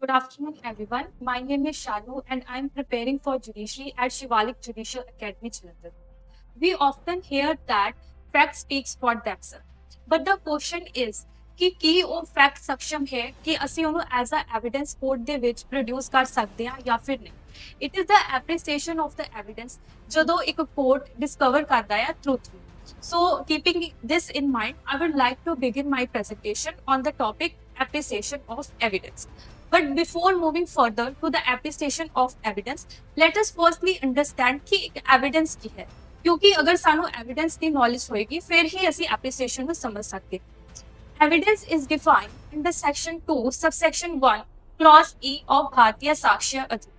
Good afternoon, everyone. My name is Shanu, and I'm preparing for judiciary at Shivalik Judicial Academy, Jalandhar. We often hear that facts speaks for themselves, but the question is ਕਿ ਉਹ fact ਸક્ષਮ ਹੈ ਕਿ ਅਸੀਂ ਉਹਨੂੰ as a evidence court ਦੇ ਵਿੱਚ produce ਕਰ ਸਕਦੇ ਹਾਂ ਜਾਂ ਫਿਰ ਨਹੀਂ. It is the appreciation of the evidence ਜਦੋਂ ਇੱਕ ਕੋਰਟ ਡਿਸਕਵਰ ਕਰਦਾ ਹੈ ਟਰੂਥ ਨੂੰ. So, keeping this in mind, I would like to begin my presentation on the topic appreciation of evidence. But before moving further to the appreciation of evidence, let us firstly understand कि evidence ਕੀ ਹੈ. क्योंकि अगर सानू evidence की knowledge होएगी, फिर ही ਅਸੀਂ appreciation ਨੂੰ ਸਮਝ ਸਕਦੇ. Evidence is defined in the section 2, subsection 1, clause E of Bharatiya Sakshya Adhin.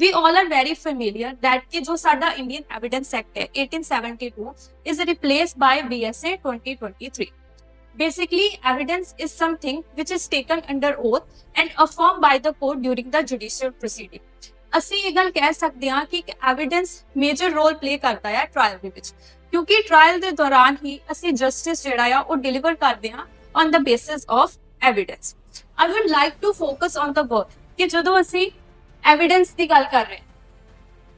We all are very familiar that कि जो साडा Indian Evidence Act है 1872 is replaced by BSA 2023. Basically, evidence is something which is taken under oath and affirmed by the court during the judicial proceeding. ਅਸੀਂ ਇਹ ਗੱਲ ਕਹਿ ਸਕਦੇ ਹਾਂ ਕਿ evidence major role play ਕਰਦਾ ਹੈ trial ਦੇ ਵਿੱਚ, ਕਿਉਂਕਿ trial ਦੇ ਦੌਰਾਨ ਹੀ ਅਸੀਂ justice ਜਿਹੜਾ ਆ ਉਹ deliver ਕਰਦੇ ਹਾਂ on the basis of evidence. I would like to focus on the word ਕਿ ਜਦੋਂ ਅਸੀਂ evidence ਦੀ ਗੱਲ ਕਰ ਰਹੇ ਹਾਂ,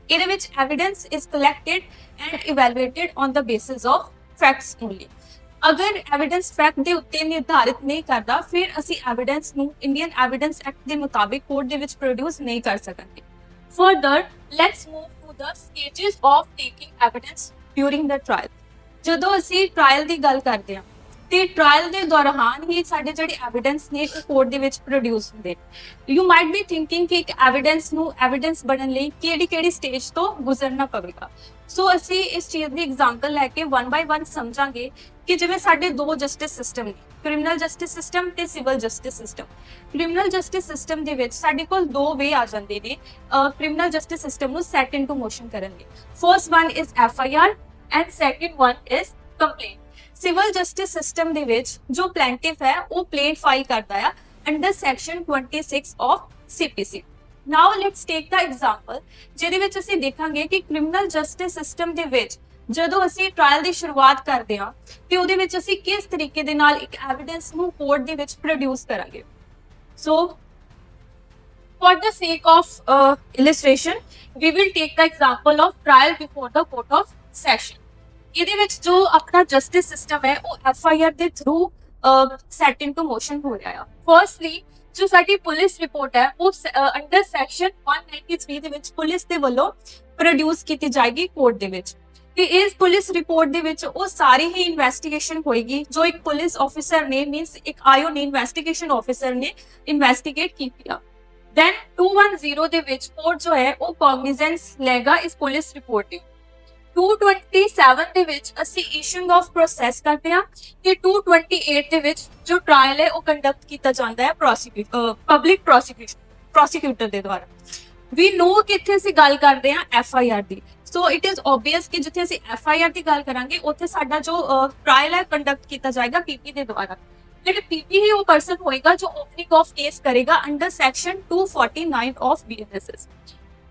ਇਹਦੇ ਵਿੱਚ evidence is collected and evaluated on the basis of facts only. ਅਗਰ evidence fact ਦੇ ਉੱਤੇ ਨਿਰਧਾਰਿਤ ਨਹੀਂ ਕਰਦਾ, ਫਿਰ ਅਸੀਂ evidence ਨੂੰ Indian Evidence Act ਦੇ ਮੁਤਾਬਿਕ ਕੋਰਟ ਦੇ ਵਿੱਚ ਪ੍ਰੋਡਿਊਸ ਨਹੀਂ ਕਰ ਸਕਾਂਗੇ. Further, let's move to the stages of taking evidence during the trial. ਜਦੋਂ ਅਸੀਂ trial ਦੀ ਗੱਲ ਕਰਦੇ ਹਾਂ ਤੇ ਟ੍ਰਾਇਲ ਦੇ ਦੌਰਾਨ ਹੀ ਸਾਡੇ ਜਿਹੜੇ ਐਵੀਡੈਂਸ ਨੇ ਉਹ ਕੋਰਟ ਦੇ ਵਿੱਚ ਪ੍ਰੋਡਿਊਸ ਹੁੰਦੇ ਨੇ. ਯੂ ਮਾਈਟ ਬੀ ਥਿੰਕਿੰਗ ਕਿ ਇੱਕ ਐਵੀਡੈਂਸ ਨੂੰ ਐਵੀਡੈਂਸ ਬਣਨ ਲਈ ਕਿਹੜੀ ਸਟੇਜ ਤੋਂ ਗੁਜ਼ਰਨਾ ਪਵੇਗਾ. ਸੋ ਅਸੀਂ ਇਸ ਚੀਜ਼ ਦੀ ਐਗਜ਼ਾਮਪਲ ਲੈ ਕੇ 1 ਬਾਈ 1 ਸਮਝਾਂਗੇ ਕਿ ਜਿਵੇਂ ਸਾਡੇ ਦੋ ਜਸਟਿਸ ਸਿਸਟਮ ਨੇ, ਕ੍ਰਿਮੀਨਲ ਜਸਟਿਸ ਸਿਸਟਮ ਤੇ civil justice system. Criminal justice system ਦੇ ਵਿੱਚ ਸਾਡੇ ਕੋਲ ਦੋ ਵੇ ਆ ਜਾਂਦੇ ਨੇ ਕ੍ਰਿਮੀਨਲ ਜਸਟਿਸ ਸਿਸਟਮ ਨੂੰ ਸੈਟ ਇਨਟੂ ਮੋਸ਼ਨ ਕਰਨ ਲਈ. First one is FIR and second one is complaint. Civil justice system ਦੇ ਵਿੱਚ ਜੋ ਪਲੈਂਟਿਫ ਹੈ ਉਹ ਪਲੇਨ ਫਾਈਲ ਕਰਦਾ ਹੈ under section 26 of CPC. Now let's take the example ਜਿਹਦੇ ਵਿੱਚ ਅਸੀਂ ਦੇਖਾਂਗੇ ਕਿ ਕ੍ਰਿਮੀਨਲ ਜਸਟਿਸ ਸਿਸਟਮ ਦੇ ਵਿੱਚ ਜਦੋਂ ਅਸੀਂ ਟ੍ਰਾਇਲ ਦੀ ਸ਼ੁਰੂਆਤ ਕਰਦੇ ਹਾਂ ਤੇ ਉਹਦੇ ਵਿੱਚ ਅਸੀਂ ਕਿਸ ਤਰੀਕੇ ਦੇ ਨਾਲ ਇੱਕ ਐਵੀਡੈਂਸ ਨੂੰ ਕੋਰਟ ਦੇ ਵਿੱਚ ਪ੍ਰੋਡਿਊਸ ਕਰਾਂਗੇ. ਸੋ for the sake of illustration, we will take the example of trial before the court of session. ਇਹਦੇ ਵਿੱਚ ਜੋ ਆਪਣਾ ਜਸਟਿਸ ਸਿਸਟਮ ਹੈ ਉਹ FIR ਦੇ ਥਰੂ ਸੈਟ ਇਨਟੂ ਮੋਸ਼ਨ ਹੋ ਰਿਹਾ ਆ. ਫਰਸਟਲੀ ਜੋ ਸਾਡੀ ਪੁਲਿਸ ਰਿਪੋਰਟ ਹੈ ਉਹ ਅੰਡਰ ਸੈਕਸ਼ਨ 193 ਦੇ ਵਿੱਚ ਪੁਲਿਸ ਦੇ ਵੱਲੋਂ ਪ੍ਰੋਡਿਊਸ ਕੀਤੀ ਜਾਏਗੀ ਕੋਰਟ ਦੇ ਵਿੱਚ. ਤੇ ਇਸ ਪੁਲਿਸ ਰਿਪੋਰਟ ਦੇ ਵਿੱਚ ਉਹ ਸਾਰੀ ਹੀ ਇਨਵੈਸਟੀਗੇਸ਼ਨ ਹੋਏਗੀ ਜੋ ਇੱਕ ਪੁਲਿਸ ਆਫੀਸਰ ਨੇ ਮੀਨਸ ਇੱਕ ਆਈਓ ਨੇ ਇਨਵੈਸਟੀਗੇਸ਼ਨ ਆਫੀਸਰ ਨੇ ਇਨਵੈਸਟੀਗੇਟ ਕੀਤੀ ਆ. ਦੈਨ 210 ਦੇ ਵਿੱਚ ਕੋਰਟ ਜੋ ਹੈ ਉਹ ਕੌਗਨੀਜ਼ੈਂਸ ਲਏਗਾ ਇਸ ਪੁਲਿਸ ਰਿਪੋਰਟ ਦੀ. 227 ਦੇ ਵਿੱਚ ਅਸੀਂ ਇਸ਼ੂਇੰਗ ਆਫ ਪ੍ਰੋਸੈਸ ਕਰਦੇ ਹਾਂ ਤੇ 228 ਦੇ ਵਿੱਚ ਜੋ ਟ੍ਰਾਇਲ ਹੈ ਉਹ ਕੰਡਕਟ ਕੀਤਾ ਜਾਂਦਾ ਹੈ ਪਬਲਿਕ ਪ੍ਰੋਸੀਕਿਊਟਰ ਦੇ ਦੁਆਰਾ. ਵੀ ਨੋ ਕਿ ਇੱਥੇ ਅਸੀਂ ਗੱਲ ਕਰਦੇ ਹਾਂ FIR the. So it is obvious ਕਿ ਜਿੱਥੇ ਅਸੀਂ FIR ਦੀ ਗੱਲ ਕਰਾਂਗੇ ਉੱਥੇ ਸਾਡਾ ਜੋ ਟ੍ਰਾਇਲ ਹੈ ਕੰਡਕਟ ਕੀਤਾ ਜਾਏਗਾ PP ਦੇ ਦੁਆਰਾ. ਜਿਹੜਾ PP ਹੀ ਉਹ ਪਰਸਨ ਹੋਏਗਾ ਜੋ ਓਪਨਿੰਗ ਆਫ ਕੇਸ ਕਰੇਗਾ under section 249 of BNSS.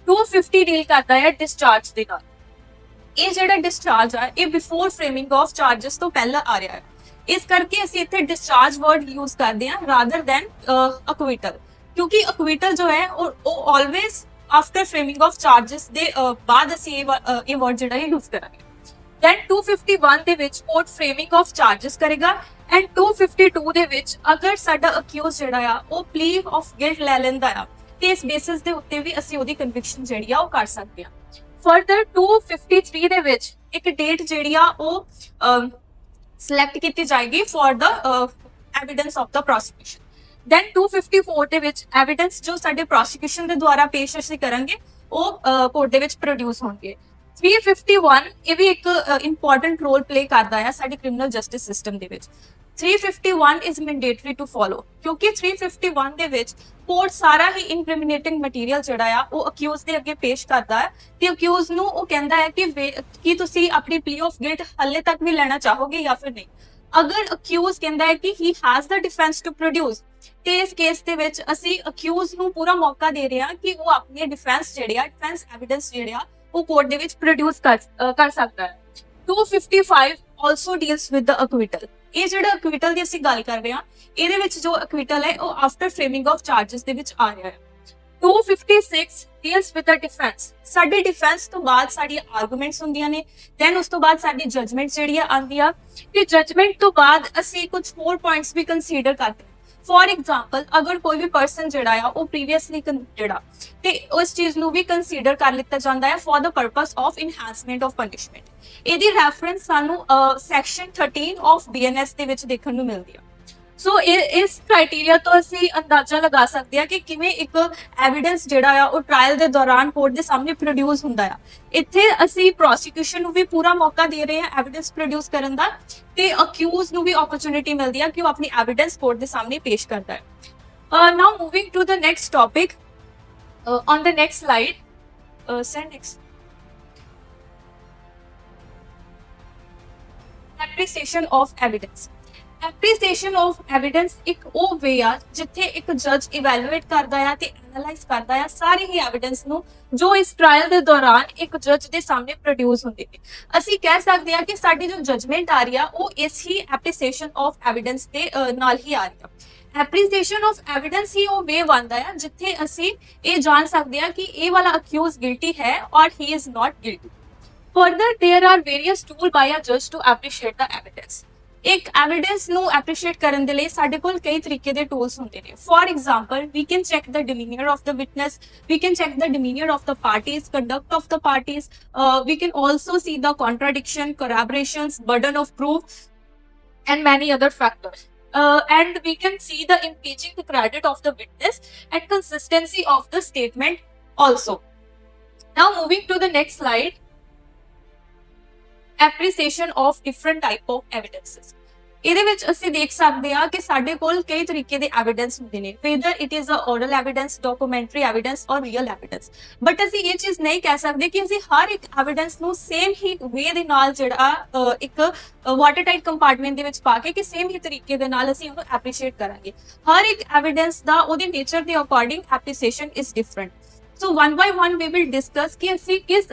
250 deal ਕਰਦਾ ਹੈ ਡਿਸਚਾਰਜ ਦੇ ਨਾਲ. ਇਹ ਜਿਹੜਾ ਡਿਸਚਾਰਜ ਆ ਇਹ ਬਿਫੋਰ ਫਰੇਮਿੰਗ ਆਫ ਚਾਰजेस ਤੋਂ ਪਹਿਲਾਂ ਆ ਰਿਹਾ ਹੈ. ਇਸ ਕਰਕੇ ਅਸੀਂ ਇੱਥੇ ਡਿਸਚਾਰਜ ਵਰਡ ਯੂਜ਼ ਕਰਦੇ ਹਾਂ ਰਾਦਰ ਦੈਨ ਅਕਵਿਟਲ, ਕਿਉਂਕਿ ਅਕਵਿਟਲ ਜੋ ਹੈ ਉਹ always after framing of charges ਦੇ ਬਾਅਦ ਅਸੀਂ ਇਹ ਵਰਡ ਜਿਹੜਾ ਯੂਜ਼ ਕਰਾਂਗੇ. ਦੈਨ 251 ਦੇ ਵਿੱਚ ਕੋਰਟ ਫਰੇਮਿੰਗ ਆਫ ਚਾਰजेस ਕਰੇਗਾ ਐਂਡ 252 ਦੇ ਵਿੱਚ ਅਗਰ ਸਾਡਾ ਅਕਿਊਜ਼ ਜਿਹੜਾ ਆ ਉਹ ਪਲੀ ਆਫ ਗਿਲਟ ਲੈ ਲੈਂਦਾ ਆ ਤੇ ਇਸ ਬੇਸਿਸ ਦੇ ਉੱਤੇ ਵੀ ਅਸੀਂ ਉਹਦੀ ਕਨਵਿਕਸ਼ਨ ਜਿਹੜੀ ਆ ਉਹ ਕਰ ਸਕਦੇ ਹਾਂ. ਫਰਦਰ 253 ਦੇ ਵਿੱਚ ਇੱਕ ਡੇਟ ਜਿਹੜੀ ਆ ਉਹ ਸਿਲੈਕਟ ਕੀਤੀ ਜਾਏਗੀ for the evidence of the prosecution. Then 254 ਦੇ ਵਿੱਚ ਐਵੀਡੈਂਸ ਜੋ ਸਾਡੇ ਪ੍ਰੋਸੀਕਿਊਸ਼ਨ ਦੇ ਦੁਆਰਾ ਪੇਸ਼ ਅਸੀਂ ਕਰਾਂਗੇ ਉਹ ਕੋਰਟ ਦੇ ਵਿੱਚ ਪ੍ਰੋਡਿਊਸ ਹੋਣਗੇ. 351 ਇਹ ਵੀ ਇੱਕ ਇੰਪੋਰਟੈਂਟ ਰੋਲ ਪਲੇ ਕਰਦਾ ਹੈ ਸਾਡੇ ਕ੍ਰਿਮੀਨਲ ਜਸਟਿਸ ਸਿਸਟਮ ਦੇ ਵਿੱਚ. 351 is mandatory to follow ਕਿਉਂਕਿ 351 ਦੇ ਵਿੱਚ ਕੋਰਟ ਸਾਰਾ ਹੀ ਇਨਕ੍ਰਿਮੀਨੇਟਿੰਗ ਮਟੀਰੀਅਲ ਜਿਹੜਾ ਆ ਉਹ ਅਕਿਊਜ਼ ਦੇ ਅੱਗੇ ਪੇਸ਼ ਕਰਦਾ ਹੈ ਤੇ ਅਕਿਊਜ਼ ਨੂੰ ਉਹ ਕਹਿੰਦਾ ਹੈ ਕਿ ਤੁਸੀਂ ਆਪਣੀ ਪਲੀ ਆਫ ਗਿਲਟ ਹੱਲੇ ਤੱਕ ਵੀ ਲੈਣਾ ਚਾਹੋਗੇ ਜਾਂ ਫਿਰ ਨਹੀਂ. ਅਗਰ ਅਕਿਊਜ਼ ਕਹਿੰਦਾ ਹੈ ਕਿ he has the defence to produce ਤੇ ਇਸ ਕੇਸ ਦੇ ਵਿੱਚ ਅਸੀਂ ਅਕਿਊਜ਼ ਨੂੰ ਪੂਰਾ ਮੌਕਾ ਦੇ ਰਹੇ ਹਾਂ ਕਿ ਉਹ ਆਪਣੇ ਡਿਫੈਂਸ ਜਿਹੜੇ ਆ ਡਿਫੈਂਸ ਐਵੀਡੈਂਸ ਜਿਹੜੇ ਆ ਉਹ ਕੋਰਟ ਦੇ ਵਿੱਚ ਪ੍ਰੋਡਿਊਸ ਕਰ ਸਕਦਾ ਹੈ. 255 also deals with the acquittal. ਇਹ ਜਿਹੜਾ ਅਕਵਿਟਲ ਦੀ ਅਸੀਂ ਗੱਲ ਕਰ ਰਹੇ ਹਾਂ, ਇਹਦੇ ਵਿੱਚ ਜੋ ਅਕਵਿਟਲ ਹੈ ਉਹ ਆਫਟਰ ਫਰੇਮਿੰਗ ਆਫ ਚਾਰजेस ਦੇ ਵਿੱਚ ਆ ਰਿਹਾ ਹੈ। 256 deals with the defense। ਸਾਡੇ ਡਿਫੈਂਸ ਤੋਂ ਬਾਅਦ ਸਾਡੀ ਆਰਗੂਮੈਂਟਸ ਹੁੰਦੀਆਂ ਨੇ, ਦੈਨ ਉਸ ਤੋਂ ਬਾਅਦ ਸਾਡੀ ਜਜਮੈਂਟ ਜਿਹੜੀ ਆਉਂਦੀ ਆ, ਤੇ ਜਜਮੈਂਟ ਤੋਂ ਬਾਅਦ ਅਸੀਂ ਕੁਝ ਹੋਰ ਪੁਆਇੰਟਸ ਵੀ ਕੰਸੀਡਰ ਕਰਦੇ ਹਾਂ। ਫੋਰ ਐਗਜ਼ਾਮਪਲ, ਅਗਰ ਕੋਈ ਵੀ ਪਰਸਨ ਜਿਹੜਾ ਆ ਉਹ ਪ੍ਰੀਵੀਅਸਲੀ ਕਨਵਿਕਟਡ ਆ ਤੇ ਉਸ ਚੀਜ਼ ਨੂੰ ਵੀ ਕੰਸੀਡਰ ਕਰ ਲਿੱਤਾ ਜਾਂਦਾ ਹੈ for the purpose of enhancement of punishment. ਇਹਦੀ ਰੈਫਰੈਂਸ ਸਾਨੂੰ ਸੈਕਸ਼ਨ 13 ਆਫ BNS ਦੇ ਵਿੱਚ ਦੇਖਣ ਨੂੰ ਮਿਲਦੀ ਆ। ਸੋ ਇਸ ਕ੍ਰਾਈਟੇਰੀਆ ਤੋਂ ਅਸੀਂ ਅੰਦਾਜ਼ਾ ਲਗਾ ਸਕਦੇ ਹਾਂ ਕਿ ਕਿਵੇਂ ਇੱਕ ਐਵੀਡੈਂਸ ਜਿਹੜਾ ਆ ਉਹ ਟ੍ਰਾਇਲ ਦੇ ਦੌਰਾਨ ਕੋਰਟ ਦੇ ਸਾਹਮਣੇ ਪ੍ਰੋਡਿਊਸ ਹੁੰਦਾ ਆ। ਇੱਥੇ ਅਸੀਂ ਪ੍ਰੋਸੀਕਿਊਸ਼ਨ ਨੂੰ ਵੀ ਪੂਰਾ ਮੌਕਾ ਦੇ ਰਹੇ ਹਾਂ ਐਵੀਡੈਂਸ ਪ੍ਰੋਡਿਊਸ ਕਰਨ ਦਾ, ਤੇ ਅਕਿਊਜ਼ ਨੂੰ ਵੀ ਓਪਰਚੁਨਿਟੀ ਮਿਲਦੀ ਆ ਕਿ ਉਹ ਆਪਣੀ ਐਵੀਡੈਂਸ ਕੋਰਟ ਦੇ ਸਾਹਮਣੇ ਪੇਸ਼ ਕਰਦਾ ਹੈ। Now moving to the next topic on the next slide, send next. Appreciation of evidence. Appreciation of evidence ਇੱਕ ਉਹ ਵੇ ਆ ਜਿੱਥੇ ਇੱਕ ਜੱਜ ਇਵੈਲੂਏਟ ਕਰਦਾ ਆ ਤੇ ਐਨਾਲਾਈਜ਼ ਕਰਦਾ ਆ ਸਾਰੀ ਹੀ ਐਵੀਡੈਂਸ ਨੂੰ ਜੋ ਇਸ ਟ੍ਰਾਇਲ ਦੇ ਦੌਰਾਨ ਇੱਕ ਜੱਜ ਦੇ ਸਾਹਮਣੇ ਪ੍ਰੋਡਿਊਸ ਹੁੰਦੀ ਹੈ। ਅਸੀਂ ਕਹਿ ਸਕਦੇ ਹਾਂ ਕਿ ਸਾਡੀ ਜੋ ਜਜਮੈਂਟ ਆ ਰਹੀ ਆ ਉਹ ਇਸ ਹੀ ਐਪਰੀਸੀਏਸ਼ਨ ਆਫ ਐਵੀਡੈਂਸ ਦੇ ਨਾਲ ਹੀ ਆ ਰਹੀ ਆ। ਐਪਰੀਸੀਏਸ਼ਨ ਆਫ ਐਵੀਡੈਂਸ ਹੀ ਉਹ ਵੇ ਬਣਦਾ ਆ ਜਿੱਥੇ ਅਸੀਂ ਇਹ ਜਾਣ ਸਕਦੇ ਹਾਂ ਕਿ ਇਹ ਵਾਲਾ ਅਕਿਊਜ਼ ਗਿਲਟੀ ਹੈ or he is not guilty. Further there are various tool by a जज टू एप्रिशिएट द एविडेंस। ਇੱਕ ਐਵੀਡੈਂਸ ਨੂੰ ਐਪਰੀਸ਼ੀਏਟ ਕਰਨ ਦੇ ਲਈ ਸਾਡੇ ਕੋਲ ਕਈ ਤਰੀਕੇ ਦੇ ਟੂਲਸ ਹੁੰਦੇ ਨੇ। For example, we can check the demeanour of the witness, we can check the demeanour of the parties, conduct of the parties, we can also see the contradiction, corroborations, burden of proof, and many other factors. And we can see the impeaching credit of the witness and consistency of the statement also. Now moving to the next slide. Appreciation of different type of evidences। ਇਹਦੇ ਵਿੱਚ ਅਸੀਂ ਦੇਖ ਸਕਦੇ ਹਾਂ ਕਿ ਸਾਡੇ ਕੋਲ ਕਈ ਤਰੀਕੇ ਦੇ ਐਵੀਡੈਂਸ ਹੁੰਦੇ ਨੇ, whether it is a oral evidence, documentary evidence or real evidence। But ਅਸੀਂ ਇਹ ਚੀਜ਼ ਨਹੀਂ ਕਹਿ ਸਕਦੇ ਕਿ ਅਸੀਂ ਹਰ ਇੱਕ ਐਵੀਡੈਂਸ ਨੂੰ ਸੇਮ ਹੀ ਵੇ ਦੇ ਨਾਲ ਜਿਹੜਾ ਇੱਕ ਵਾਟਰ ਟਾਈਟ ਕੰਪਾਰਟਮੈਂਟ ਦੇ ਵਿੱਚ ਪਾ ਕੇ ਕਿ ਸੇਮ ਹੀ ਤਰੀਕੇ ਦੇ ਨਾਲ ਅਸੀਂ ਉਹਨੂੰ ਐਪਰੀਸ਼ੀਏਟ ਕਰਾਂਗੇ। ਹਰ ਇੱਕ ਐਵੀਡੈਂਸ ਦਾ ਉਹਦੇ ਨੇਚਰ ਦੇ according appreciation is different. So one by one we will discuss ਕਿ ਅਸੀਂ ਕਿਸ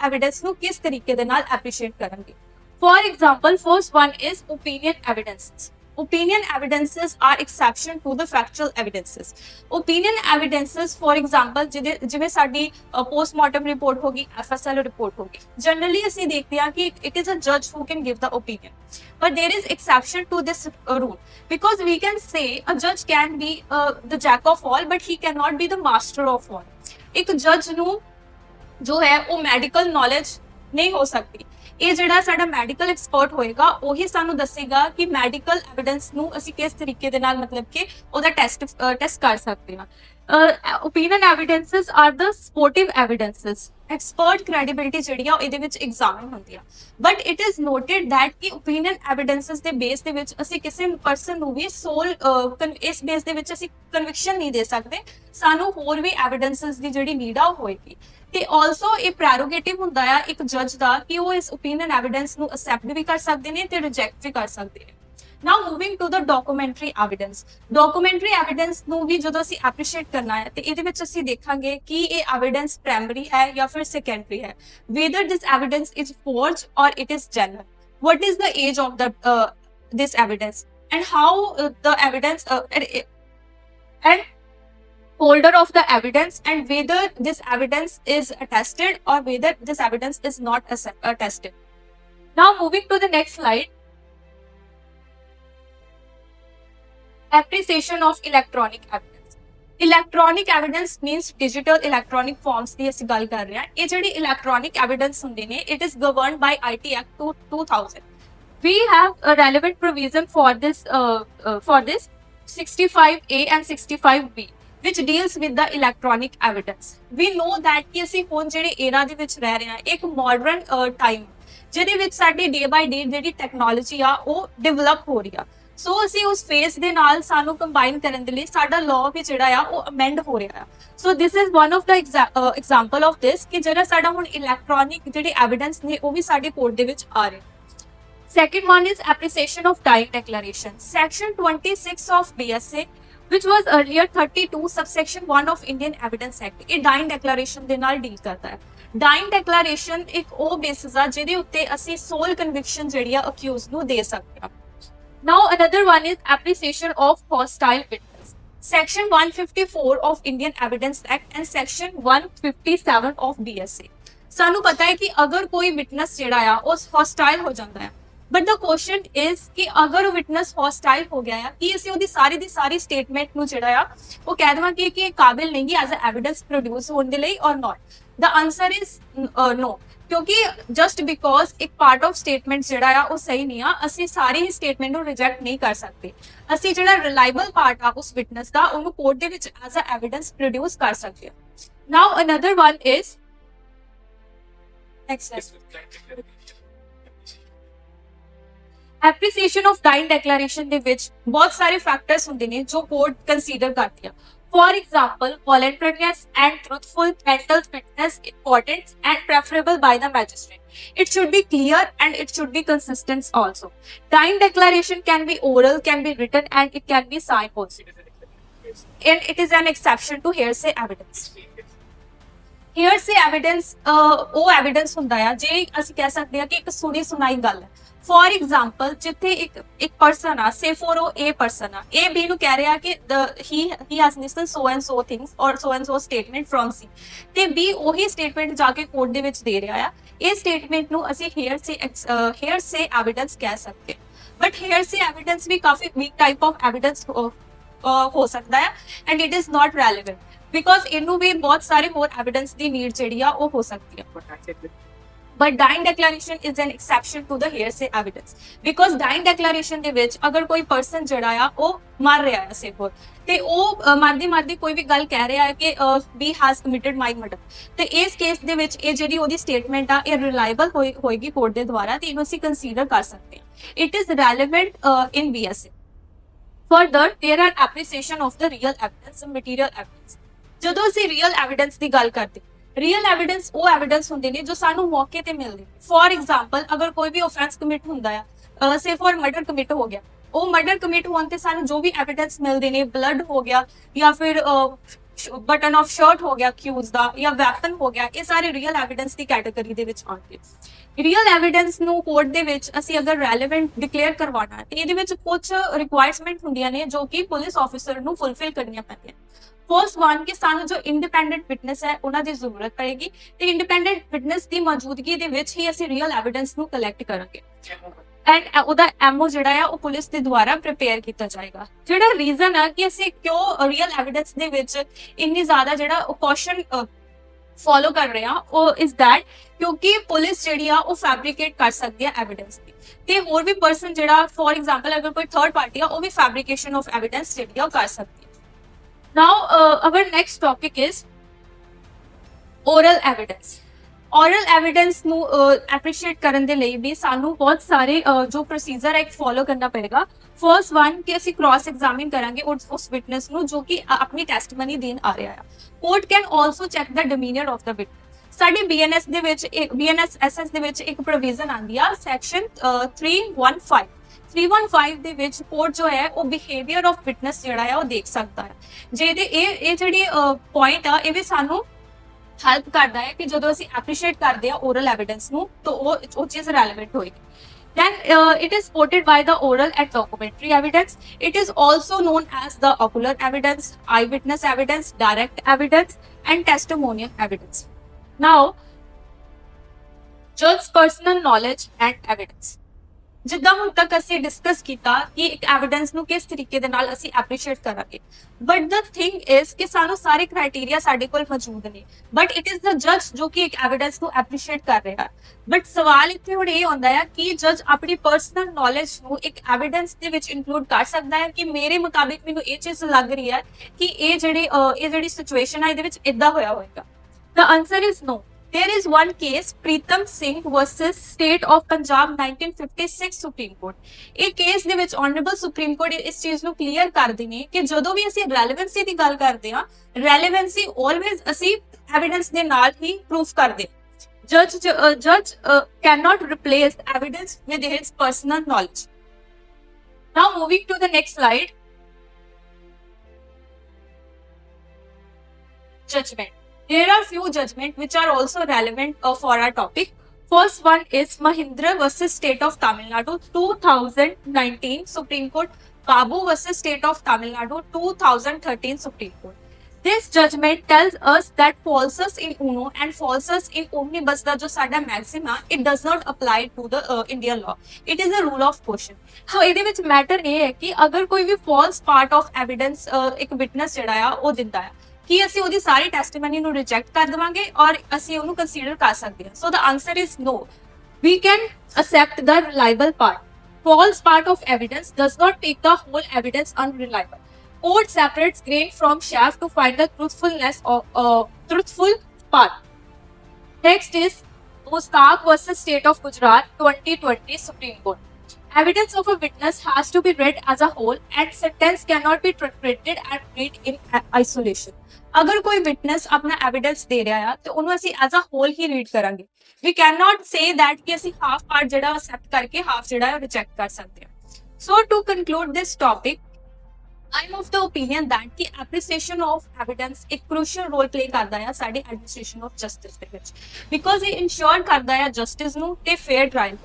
ਐਵੀਡੈਂਸ ਨੂੰ ਕਿਸ ਤਰੀਕੇ ਦੇ ਨਾਲ ਐਪਰੀਸ਼ੀਏਟ ਕਰਾਂਗੇ। For example, first one is opinion evidences. Opinion evidences are exception to the factual evidences. Opinion evidences, for example, ਜਿਵੇਂ ਸਾਡੀ postmortem report ਹੋਗੀ, FSL report ਹੋਗੀ, generally ਅਸੀਂ ਦੇਖਦੇ ਹਾਂ ਕਿ it is a judge who can give the opinion. But there is exception to this rule because we can say a judge can be the jack of all, but he cannot be the master of all. ਇੱਕ ਜੱਜ ਨੂੰ ਜੋ ਹੈ ਉਹ medical knowledge ਨਹੀਂ ਹੋ ਸਕਦੀ। ਇਹ ਜਿਹੜਾ ਸਾਡਾ ਮੈਡੀਕਲ ਐਕਸਪਰਟ ਹੋਏਗਾ ਉਹੀ ਸਾਨੂੰ ਦੱਸੇਗਾ ਕਿ ਮੈਡੀਕਲ ਐਵੀਡੈਂਸ ਨੂੰ ਅਸੀਂ ਕਿਸ ਤਰੀਕੇ ਦੇ ਨਾਲ ਮਤਲਬ ਕਿ ਉਹਦਾ ਟੈਸਟ ਕਰ ਸਕਦੇ ਹਾਂ। Opinion evidences are the supportive evidences. Expert credibility ਜਿਹੜੀ ਆ ਇਹਦੇ ਵਿੱਚ ਐਗਜ਼ਾਮਿਨ ਹੁੰਦੀ ਆ, but it is noted that ਕਿ ਓਪੀਨੀਅਨ ਐਵੀਡੈਂਸਸ ਦੇ ਬੇਸ ਦੇ ਵਿੱਚ ਅਸੀਂ ਕਿਸੇ ਪਰਸਨ ਨੂੰ ਵੀ ਸੋਲ ਇਸ ਬੇਸ ਦੇ ਵਿੱਚ ਅਸੀਂ ਕਨਵਿਕਸ਼ਨ ਨਹੀਂ ਦੇ ਸਕਦੇ। ਸਾਨੂੰ ਹੋਰ ਵੀ ਐਵੀਡੈਂਸਸ ਦੀ ਜਿਹੜੀ ਨੀਡ ਆ ਹੋਏਗੀ। ਤੇ ਆਲਸੋ ਇਹ ਪ੍ਰੈਰੋਗੇਟਿਵ ਹੁੰਦਾ ਆ ਇੱਕ ਜੱਜ ਦਾ ਕਿ ਉਹ ਇਸ ਓਪੀਨੀਅਨ ਐਵੀਡੈਂਸ ਨੂੰ ਅਸੈਪਟ ਵੀ ਕਰ ਸਕਦੇ ਨੇ ਤੇ ਰਿਜੈਕਟ ਵੀ ਕਰ ਸਕਦੇ ਨੇ। Now moving to the documentary evidence। documentary evidence ਨੂੰ ਵੀ ਜਦੋਂ ਅਸੀਂ ਐਪਰੀਸ਼ੀਏਟ ਕਰਨਾ ਹੈ ਤੇ ਇਹਦੇ ਵਿੱਚ ਅਸੀਂ ਦੇਖਾਂਗੇ ਕਿ ਇਹ ਐਵੀਡੈਂਸ ਪ੍ਰਾਇਮਰੀ ਹੈ ਜਾਂ ਫਿਰ ਸੈਕੰਡਰੀ ਹੈ। whether this evidence is forged or it is genuine, what is the age of the this evidence and how the evidence and holder of the evidence and whether this evidence is attested or whether this evidence is not attested. Now moving to the next slide. Appreciation of electronic evidence। electronic evidence means digital electronic forms ਦੀ ਅਸੀਂ ਗੱਲ ਕਰ ਰਹੇ ਹਾਂ। ਇਹ ਜਿਹੜੀ electronic evidence ਹੁੰਦੇ ਨੇ it is governed by IT Act 2000। we have a relevant provision for this 65A and 65B which deals with the electronic evidence। we know that ਕਿ ਅਸੀਂ ਹੁਣ ਜਿਹੜੇ era ਦੇ ਵਿੱਚ ਰਹਿ ਰਹੇ ਹਾਂ ਇੱਕ modern time ਜਿਹਦੇ ਵਿੱਚ ਸਾਡੀ day by day ਜਿਹੜੀ ਟੈਕਨੋਲੋਜੀ ਆ ਉਹ ਡਿਵੈਲਪ ਹੋ ਰਹੀ ਆ। ਸੋ ਅਸੀਂ ਉਸ ਫੇਸ ਦੇ ਨਾਲ ਸਾਨੂੰ ਕੰਬਾਈਨ ਕਰਨ ਦੇ ਲਈ ਸਾਡਾ ਲਾਅ ਵੀ ਜਿਹੜਾ ਆ ਉਹ ਅਮੈਂਡ ਹੋ ਰਿਹਾ ਆ। So this is one of the example of this ਕਿ ਜਿਹੜਾ ਸਾਡਾ ਹੁਣ ਇਲੈਕਟ੍ਰੋਨਿਕ ਜਿਹੜੇ ਐਵੀਡੈਂਸ ਨੇ ਉਹ ਵੀ ਸਾਡੇ ਕੋਰਟ ਦੇ ਵਿੱਚ ਆ ਰਹੇ। Second one is appreciation of dying declaration. Section 26 of BSA, which was earlier 32 subsection 1 of Indian Evidence Act, ਇਹ dying declaration ਦੇ ਨਾਲ ਡੀਲ ਕਰਦਾ ਹੈ। dying declaration ਇੱਕ ਉਹ ਬੇਸਿਸ ਆ ਜਿਹਦੇ ਉੱਤੇ ਅਸੀਂ ਸੋਲ ਕਨਵਿਕਸ਼ਨ ਜਿਹੜੀ ਆ ਅਕਿਊਜ਼ ਨੂੰ ਦੇ ਸਕਦੇ ਹਾਂ। Now another one is appreciation of hostile witness. Section 154 of Indian Evidence Act and Section 157 of BSA. ਸਾਨੂੰ ਪਤਾ ਹੈ ਕਿ ਅਗਰ ਕੋਈ ਵਿਟਨੈਸ ਜਿਹੜਾ ਆ ਉਹ ਹੌਸਟਾਈਲ ਹੋ ਜਾਂਦਾ ਹੈ, ਬਟ ਦਾ ਕੁਐਸਚਨ ਇਜ਼ ਕਿ ਅਗਰ ਉਹ ਵਿਟਨੈਸ ਹੌਸਟਾਈਲ ਹੋ ਗਿਆ ਆ, ਕੀ ਅਸੀਂ ਉਹਦੀ ਸਾਰੀ ਦੀ ਸਾਰੀ ਸਟੇਟਮੈਂਟ ਨੂੰ ਜਿਹੜਾ ਆ ਉਹ ਕਹਿ ਦੇਵਾਂਗੇ ਕਿ ਇਹ ਕਾਬਿਲ ਨਹੀਂ ਐਜ਼ ਅ ਐਵੀਡੈਂਸ ਪ੍ਰੋਡਿਊਸ ਹੋਣ ਦੇ ਲਈ ਔਰ ਨਾਟ? ਦਾ ਆਨਸਰ ਇਜ਼ ਨੋ, ਕਿਉਂਕਿ ਜਸਟ ਬਿਕੋਜ਼ ਇੱਕ ਪਾਰਟ ਆਫ ਸਟੇਟਮੈਂਟ ਜਿਹੜਾ ਆ ਉਹ ਸਹੀ ਨਹੀਂ ਆ, ਅਸੀਂ ਸਾਰੀ ਹੀ ਸਟੇਟਮੈਂਟ ਨੂੰ ਰਿਜੈਕਟ ਨਹੀਂ ਕਰ ਸਕਦੇ। ਅਸੀਂ ਜਿਹੜਾ ਰਿਲਾਇਬਲ ਪਾਰਟ ਆ ਉਸ ਵਿਟਨੈਸ ਦਾ ਉਹਨੂੰ ਕੋਰਟ ਦੇ ਵਿੱਚ ਐਜ਼ ਅ ਐਵੀਡੈਂਸ ਪ੍ਰੋਡਿਊਸ ਕਰ ਸਕਦੇ ਹਾਂ। Now another one is appreciation of dying declaration ਦੇ ਵਿੱਚ ਬਹੁਤ ਸਾਰੇ ਫੈਕਟਰਸ ਹੁੰਦੇ ਨੇ ਜੋ ਕੋਰਟ ਕੰਸੀਡਰ ਕਰਦੀ ਆ। For example, voluntariness and truthful mental fitness important and preferable by the magistrate. It should be clear and it should be consistent also. Dying declaration can be oral, can be written, and it can be signed also. And it is an exception to hearsay evidence. Hearsay evidence ਉਹ evidence ਹੁੰਦਾ ਆ ਜੇ ਅਸੀਂ ਕਹਿ ਸਕਦੇ ਹਾਂ ਕਿ ਇੱਕ ਸੁਣੀ ਸੁਣਾਈ ਗੱਲ ਹੈ। For example, ਜਿੱਥੇ ਇੱਕ person ਆ, say for ਉਹ A person ਆ, A B ਨੂੰ ਕਹਿ ਰਿਹਾ ਕਿ he has listened so and so things or so and so statement from C, ਤੇ B ਉਹੀ statement ਜਾ ਕੇ ਕੋਰਟ ਦੇ ਵਿੱਚ ਦੇ ਰਿਹਾ ਆ। ਇਹ statement ਨੂੰ ਅਸੀਂ hearsay evidence ਕਹਿ ਸਕਦੇ ਹਾਂ। But hearsay evidence we coffee weak type of evidence ਹੋ ਸਕਦਾ ਹੈ and it is not relevant because ਇਹਨੂੰ ਵੀ ਬਹੁਤ ਸਾਰੇ ਹੋਰ evidence ਦੀ ਨੀਡ ਜਿਹੜੀ ਆ ਉਹ ਹੋ ਸਕਦੀ ਹੈ। But dying declaration is an exception to the hearsay evidence because dying declaration ਦੇ ਵਿੱਚ ਅਗਰ ਕੋਈ person ਜਿਹੜਾ ਆ ਉਹ ਮਰ ਰਿਹਾ ਹੈ ਸੇਫੋਰ ਤੇ ਉਹ ਮਰਦੀ ਕੋਈ ਵੀ ਗੱਲ ਕਹਿ ਰਿਹਾ ਹੈ ਕਿ B has committed my murder, ਤੇ ਇਸ ਕੇਸ ਦੇ ਵਿੱਚ ਇਹ ਜਿਹੜੀ ਉਹਦੀ ਸਟੇਟਮੈਂਟ ਆ ਇਹ ਰਿਲਾਇਬਲ ਹੋਏਗੀ ਕੋਰਟ ਦੇ ਦੁਆਰਾ ਤੇ ਇਹਨੂੰ ਅਸੀਂ ਕੰਸੀਡਰ ਕਰ ਸਕਦੇ ਹਾਂ। It is relevant in BSA. Further, there are appreciation of the real evidence and material evidence. ਜਦੋਂ ਅਸੀਂ real evidence ਦੀ ਗੱਲ ਕਰਦੇ ਰੀਅਲ ਐਵੀਡੈਂਸ ਉਹ ਐਵੀਡੈਂਸ ਹੁੰਦੇ ਨੇ ਜੋ ਸਾਨੂੰ ਮੌਕੇ ਤੇ ਮਿਲਦੇ। ਫੋਰ ਐਗਜ਼ਾਮਪਲ ਅਗਰ ਕੋਈ ਵੀ ਆਫੈਂਸ ਕਮਿਟ ਹੁੰਦਾ ਆ, ਸੇ ਫੋਰ ਮਰਡਰ ਕਮਿਟ ਹੋ ਗਿਆ, ਉਹ ਮਰਡਰ ਕਮਿਟ ਹੋਣ ਤੇ ਸਾਨੂੰ ਜੋ ਵੀ ਐਵੀਡੈਂਸ ਮਿਲਦੇ ਨੇ, ਬਲੱਡ ਹੋ ਗਿਆ ਜਾਂ ਫਿਰ ਬਟਨ ਆਫ ਸ਼ਰਟ ਹੋ ਗਿਆ ਅਕਿਊਜ਼ ਦਾ ਜਾਂ ਵੈਪਨ ਹੋ ਗਿਆ, ਇਹ ਸਾਰੇ ਰੀਅਲ ਐਵੀਡੈਂਸ ਦੀ ਕੈਟਾਗਰੀ ਦੇ ਵਿੱਚ ਆਉਂਦੇ। ਰੀਅਲ ਐਵੀਡੈਂਸ ਨੂੰ ਕੋਰਟ ਦੇ ਵਿੱਚ ਅਸੀਂ ਅਗਰ ਰੈਲੇਵੈਂਟ ਡਿਕਲੇਅਰ ਕਰਵਾਉਣਾ ਤੇ ਇਹਦੇ ਵਿੱਚ ਕੁਝ ਰਿਕੁਆਇਰਮੈਂਟ ਹੁੰਦੀਆਂ ਨੇ ਜੋ ਕਿ ਪੁਲਿਸ ਆਫੀਸਰ ਨੂੰ ਫੁਲਫਿਲ ਕਰਨੀਆਂ ਪੈਂਦੀਆਂ। ਫਸਟ ਵਨ ਕਿ ਸਾਨੂੰ ਜੋ ਇੰਡੀਪੈਂਡੈਂਟ ਵਿਟਨੈਸ ਹੈ ਉਹਨਾਂ ਦੀ ਜ਼ਰੂਰਤ ਪਏਗੀ ਤੇ ਇੰਡੀਪੈਂਡੈਂਟ ਵਿਟਨੈਸ ਦੀ ਮੌਜੂਦਗੀ ਦੇ ਵਿੱਚ ਹੀ ਅਸੀਂ ਰੀਅਲ ਐਵੀਡੈਂਸ ਨੂੰ ਕਲੈਕਟ ਕਰਾਂਗੇ ਐਂਡ ਉਹਦਾ ਐਮਓ ਜਿਹੜਾ ਆ ਉਹ ਪੁਲਿਸ ਦੇ ਦੁਆਰਾ ਪ੍ਰਿਪੇਅਰ ਕੀਤਾ ਜਾਏਗਾ। ਜਿਹੜਾ ਰੀਜ਼ਨ ਆ ਕਿ ਅਸੀਂ ਕਿਉਂ ਰੀਅਲ ਐਵੀਡੈਂਸ ਦੇ ਵਿੱਚ ਇੰਨੀ ਜ਼ਿਆਦਾ ਜਿਹੜਾ ਕੌਸ਼ਨ ਫੋਲੋ ਕਰ ਰਹੇ ਆ ਉਹ ਇਜ਼ ਦੈਟ ਕਿਉਂਕਿ ਪੁਲਿਸ ਜਿਹੜੀ ਆ ਉਹ ਫੈਬਰੀਕੇਟ ਕਰ ਸਕਦੀ ਆ ਐਵੀਡੈਂਸ ਦੀ ਤੇ ਹੋਰ ਵੀ ਪਰਸਨ ਜਿਹੜਾ ਫੋਰ ਐਗਜ਼ਾਮਪਲ ਅਗਰ ਕੋਈ ਥਰਡ ਪਾਰਟੀ ਆ ਉਹ ਵੀ ਫੈਬਰੀਕੇਸ਼ਨ ਆਫ ਐਵੀਡੈਂਸ ਜਿਹੜੀ ਆ ਉਹ ਕਰ ਸਕਦੀ ਹੈ। Now, our next topic is oral evidence. Oral evidence ਨੂੰ appreciate ਕਰਨ ਦੇ ਲਈ ਵੀ ਸਾਨੂੰ ਬਹੁਤ ਸਾਰੇ ਜੋ ਪ੍ਰੋਸੀਜਰ ਹੈ ਇੱਕ ਫੋਲੋ ਕਰਨਾ ਪਏਗਾ। ਫਰਸਟ ਵਨ ਕਿ ਅਸੀਂ ਕ੍ਰਾਸ ਐਗਜ਼ਾਮਿਨ ਕਰਾਂਗੇ ਉਸ ਵਿਟਨੈਸ ਨੂੰ ਜੋ ਕਿ ਆਪਣੀ ਟੈਸਟਮਨੀ ਦੇਣ ਆ ਰਿਹਾ ਆ। Court can also check the demeanour of the witness. ਸਾਡੇ BNS ਦੇ ਵਿੱਚ BNSS ਦੇ ਵਿੱਚ ਇੱਕ ਪ੍ਰੋਵੀਜ਼ਨ ਆਉਂਦੀ ਆ ਸੈਕਸ਼ਨ 315 ਦੇ ਵਿੱਚ ਕੋਰਟ ਜੋ ਹੈ ਉਹ ਬਿਹੇਵੀਅਰ ਆਫ ਵਿਟਨੈਸ ਜਿਹੜਾ ਹੈ ਉਹ ਦੇਖ ਸਕਦਾ ਹੈ। ਜਿਹਦੇ ਇਹ ਜਿਹੜੀ ਪੁਆਇੰਟ ਆ ਇਹ ਵੀ ਸਾਨੂੰ ਹੈਲਪ ਕਰਦਾ ਹੈ ਕਿ ਜਦੋਂ ਅਸੀਂ ਐਪਰੀਸ਼ੀਏਟ ਕਰਦੇ ਆ ਓਰਲ ਐਵੀਡੈਂਸ ਨੂੰ ਤਾਂ ਉਹ ਚੀਜ਼ ਰੈਲੇਵੈਂਟ ਹੋਏਗੀ। Then it is supported by the oral and documentary evidence. It is also known as the ocular evidence, eyewitness evidence, direct evidence, and testimonial evidence. Now, judge's personal knowledge and evidence. ਜਿੱਦਾਂ ਹੁਣ ਤੱਕ ਅਸੀਂ discuss ਕੀਤਾ ਕਿ ਇੱਕ evidence ਨੂੰ ਕਿਸ ਤਰੀਕੇ ਦੇ ਨਾਲ ਅਸੀਂ ਐਪਰੀਸ਼ੀਏਟ ਕਰਾਂਗੇ ਬਟ ਦ ਥਿੰਗ ਇਜ਼ ਕਿ ਸਾਨੂੰ ਸਾਰੇ ਕ੍ਰਾਈਟੇਰੀਆ ਸਾਡੇ ਕੋਲ ਮੌਜੂਦ ਨੇ ਬਟ ਇਟ ਇਜ਼ ਦ ਜੱਜ ਜੋ ਕਿ ਇੱਕ ਐਵੀਡੈਂਸ ਨੂੰ ਐਪਰੀਸ਼ੀਏਟ ਕਰ ਰਿਹਾ ਹੈ। ਬਟ ਸਵਾਲ ਇੱਥੇ ਹੁਣ ਇਹ ਆਉਂਦਾ ਹੈ ਕਿ ਜੱਜ ਆਪਣੀ ਪਰਸਨਲ ਨੌਲੇਜ ਨੂੰ ਇੱਕ ਐਵੀਡੈਂਸ ਦੇ ਵਿੱਚ ਇਨਕਲੂਡ ਕਰ ਸਕਦਾ ਹੈ ਕਿ ਮੇਰੇ ਮੁਤਾਬਿਕ ਮੈਨੂੰ ਇਹ ਚੀਜ਼ ਲੱਗ ਰਹੀ ਹੈ ਕਿ ਇਹ ਜਿਹੜੀ ਸਿਚੁਏਸ਼ਨ ਹੈ ਇਹਦੇ ਵਿੱਚ ਇਦਾਂ ਹੋਇਆ ਹੋਵੇਗਾ। The answer is no. There is one case, Pritam Singh versus State of Punjab 1956 Supreme Court. ਇਹ ਕੇਸ ਦੇ ਵਿੱਚ ਆਨਰੇਬਲ ਸੁਪਰੀਮ ਕੋਰਟ ਇਸ ਚੀਜ਼ ਨੂੰ ਕਲੀਅਰ ਕਰਦੇ ਨੇ ਕਿ ਜਦੋਂ ਵੀ ਅਸੀਂ ਰੈਲੇਵੈਂਸੀ ਦੀ ਗੱਲ ਕਰਦੇ ਹਾਂ ਰੈਲੇਵੈਂਸੀ ਆਲਵੇਜ਼ ਅਸੀਂ ਐਵੀਡੈਂਸ ਦੇ ਨਾਲ ਹੀ ਪ੍ਰੂਫ ਕਰਦੇ। Judge cannot replace evidence with his personal knowledge. Now moving to the next slide. Judgment. There are few judgments which are also relevant for our topic. First one is Mahindra versus State of Tamil Nadu 2019 Supreme Court, Babu versus State of Tamil Nadu 2013 Supreme Court. This judgment tells us that falsus in uno and falsus in omnibus ਦਾ ਜੋ ਸਾਡਾ maxim ਆ, it does not apply to the Indian law. It is a rule of caution. So ਇਹਦੇ ਵਿੱਚ matter ਇਹ ਹੈ ਕਿ ਅਗਰ ਕੋਈ ਵੀ false part of evidence ਇੱਕ witness ਜਿਹੜਾ ਆ ਉਹ ਦਿੰਦਾ ਆ, ਕਿ ਅਸੀਂ ਉਹਦੀ ਸਾਰੀ ਟੈਸਟੀਮਨੀ ਨੂੰ ਰਿਜੈਕਟ ਕਰ ਦੇਵਾਂਗੇ ਔਰ ਅਸੀਂ ਉਹਨੂੰ ਕੰਸੀਡਰ ਕਰ ਸਕਦੇ ਹਾਂ. So the answer is no. We can accept the reliable part. False part of evidence does not make the whole evidence unreliable. Court separates grain from chaff to find the truthful part. Next is Mustaq versus State of Gujarat 2020 Supreme Court. Evidence of a witness has to be read as a whole and sentence cannot be interpreted and read in isolation. अगर कोई witness अपना evidence दे रहा है तो उन्होंने ਅਸੀਂ as a whole ਹੀ read ਕਰਾਂਗੇ. We can not say that ਕਿ ਅਸੀਂ ਹਾਫ ਪਾਰਟ ਜਿਹੜਾ ਅਸੈਪਟ ਕਰਕੇ ਹਾਫ ਜਿਹੜਾ ਹੈ ਰਿਜੈਕਟ ਕਰ ਸਕਦੇ ਹਾਂ. So to conclude this topic, I am of the opinion that the appreciation of evidence ਇੱਕ crucial role play ਕਰਦਾ ਹੈ ਸਾਡੀ administration of justice ਦੇ ਵਿੱਚ, because ਇਹ ensure ਕਰਦਾ ਹੈ justice ਨੂੰ ਤੇ fair trial.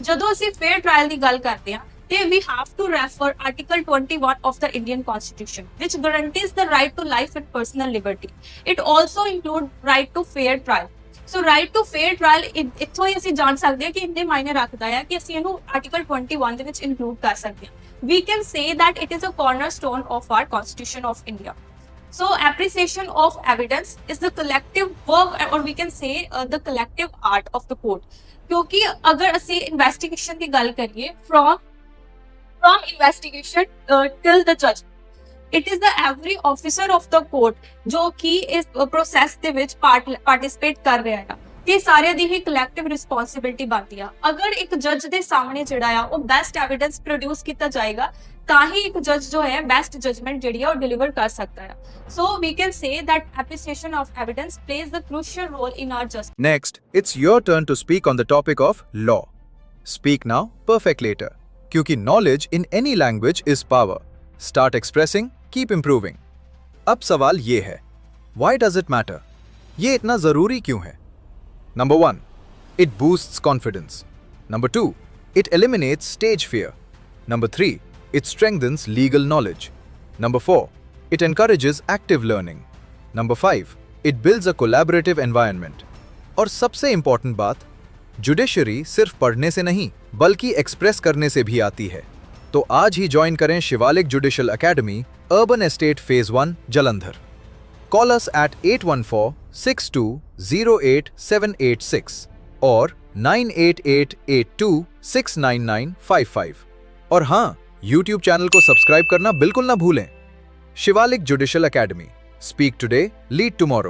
ਜਦੋਂ ਅਸੀਂ fair trial ਦੀ ਗੱਲ ਕਰਦੇ ਹਾਂ then we have to refer Article 21 of the Indian Constitution, which guarantees the right to life and personal liberty. It also includes right to fair trial. So right to fair trial ਇੱਥੋਂ ਹੀ ਅਸੀਂ ਜਾਣ ਸਕਦੇ ਹਾਂ ਕਿ ਇੰਨੇ ਮਾਇਨੇ ਰੱਖਦਾ ਹੈ ਕਿ ਅਸੀਂ ਇਹਨੂੰ Article 21 ਦੇ ਵਿੱਚ include ਕਰ ਸਕਦੇ ਹਾਂ. We can say that it is a cornerstone of our Constitution of India. So appreciation of evidence is the collective work, or we can say the collective art of the court. ਕਿਉਂਕਿ ਅਗਰ ਅਸੀਂ investigation ਦੀ ਗੱਲ ਕਰੀਏ from investigation till the judge, it is the every officer of the court ਜੋ ਕਿ ਇਸ process ਦੇ ਵਿੱਚ participate ਕਰ ਰਿਹਾ ਹੈ ਤੇ ਸਾਰਿਆਂ ਦੀ ਹੀ collective responsibility ਬਣਦੀ ਆ. ਅਗਰ ਇੱਕ ਜੱਜ ਦੇ ਸਾਹਮਣੇ ਜਿਹੜਾ ਆ ਉਹ best evidence produce ਕੀਤਾ ਜਾਏਗਾ ਤਾਂ ਹੀ ਇੱਕ ਜੱਜ ਜੋ ਹੈ best judgment ਜਿਹੜੀ ਆ ਉਹ deliver ਕਰ ਸਕਦਾ ਹੈ. So we can say that appreciation of evidence plays the crucial role in our justice. Next, it's your turn to speak on the topic of law. Speak now, perfect later. क्योंकि knowledge in any language is power. Start expressing, keep improving. अब सवाल ये है, why does it matter? ये इतना जरूरी क्यों है? Number 1, it boosts confidence. Number 2, it eliminates stage fear. Number 3, it strengthens legal knowledge. Number 4, it encourages active learning. Number 5, it builds a collaborative environment. और सबसे important बात, जुडिशरी सिर्फ पढ़ने से नहीं बल्कि एक्सप्रेस करने से भी आती है. तो आज ही ज्वाइन करें Shivalik judicial academy, urban estate phase 1, Jalandhar. Call us at 814-6208-786 और 9888269955. और हाँ, YouTube चैनल को सब्सक्राइब करना बिल्कुल ना भूलें. Shivalik judicial academy, speak today, lead tomorrow.